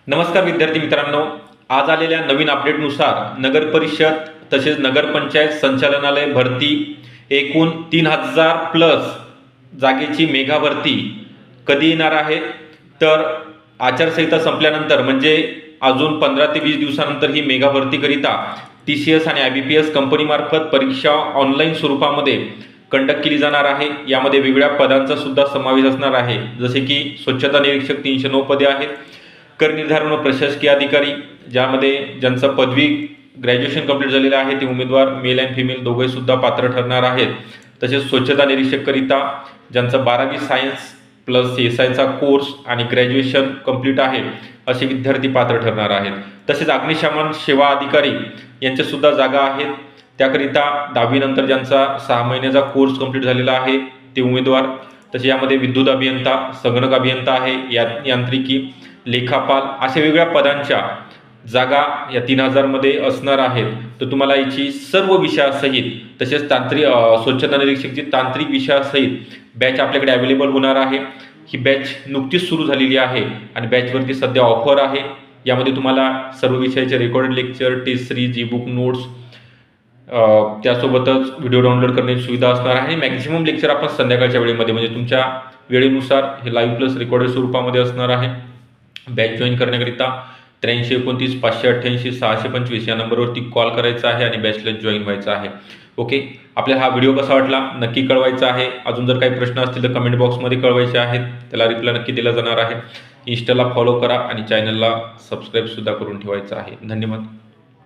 नमस्कार विद्यार्थी मित्रांनो, आज आलेल्या नवीन अपडेटनुसार नगर परिषद तसेच नगरपंचायत संचालनालय भरती एकूण 3000 प्लस जागेची मेगा भरती कधी येणार आहे। तर आचारसंहिता संपल्यानंतर म्हणजे अजून 15 ते 20 दिवसानंतर ही मेगा भरतीकरिता TCS आणि IBPS कंपनीमार्फत परीक्षा ऑनलाईन स्वरूपामध्ये कंडक्ट केली जाणार आहे। यामध्ये वेगवेगळ्या पदांचा सुद्धा समावेश असणार आहे, जसे की स्वच्छता निरीक्षक 309 पदे आहेत, कर निर्धारण व प्रशासकीय अधिकारी ज्यामध्ये ज्यांचं पदवी ग्रॅज्युएशन कंप्लीट झालेलं आहे ते उमेदवार मेल अँड फिमेल दोघे सुद्धा पात्र ठरणार आहेत। तसेच स्वच्छता निरीक्षक करिता ज्यांचं 12वी सायन्स प्लस SIचा कोर्स आणि ग्रॅज्युएशन कंप्लीट आहे असे विद्यार्थी पात्र ठरणार आहेत। तसेच अग्निशमन सेवा अधिकारी यांच्या सुद्धा जागा आहेत, त्याकरिता 10वी नंतर ज्यांचा 6 महिन्याचा कोर्स कंप्लीट झालेला आहे ते उमेदवार। तसे यामध्ये विद्युत अभियंता, संगणक अभियंता आहे, यांत्रिकी, लेखापाल अशा वेगवेगळ्या पदांच्या जागा या 3000 मध्ये असणार आहेत। तर तुम्हाला याची सर्व विषयासहित तसेच स्वच्छता निरीक्षकची तांत्रिक विषयासहित बॅच आपल्याकडे अवेलेबल होणार आहे। ही बॅच नुकतीच सुरू झालेली आहे आणि बॅचवरती सध्या ऑफर आहे। यामध्ये तुम्हाला सर्व विषयाचे recorded lecture, test series, ebook notes, त्यासोबतच व्हिडिओ डाउनलोड करण्याची सुविधा असणार आहे। मॅक्झिमम लेक्चर आपण संध्याकाळच्या वेळेमध्ये म्हणजे तुमच्या वेळेनुसार हे लाईव्ह प्लस रेकॉर्डेड स्वरूपामध्ये असणार आहे। बॅच जॉईन करण्याकरिता 8329 588 625 या नंबरवरती कॉल करायचा आहे आणि बॅचला जॉईन व्हायचं आहे। ओके, आपल्याला हा व्हिडिओ कसा वाटला नक्की कळवायचा आहे। अजून जर काही प्रश्न असतील तर कमेंट बॉक्समध्ये कळवायचे आहेत, त्याला रिप्लाय नक्की दिला जाणार आहे। इंस्टाला फॉलो करा आणि चॅनलला सबस्क्राईब सुद्धा करून ठेवायचं आहे। धन्यवाद।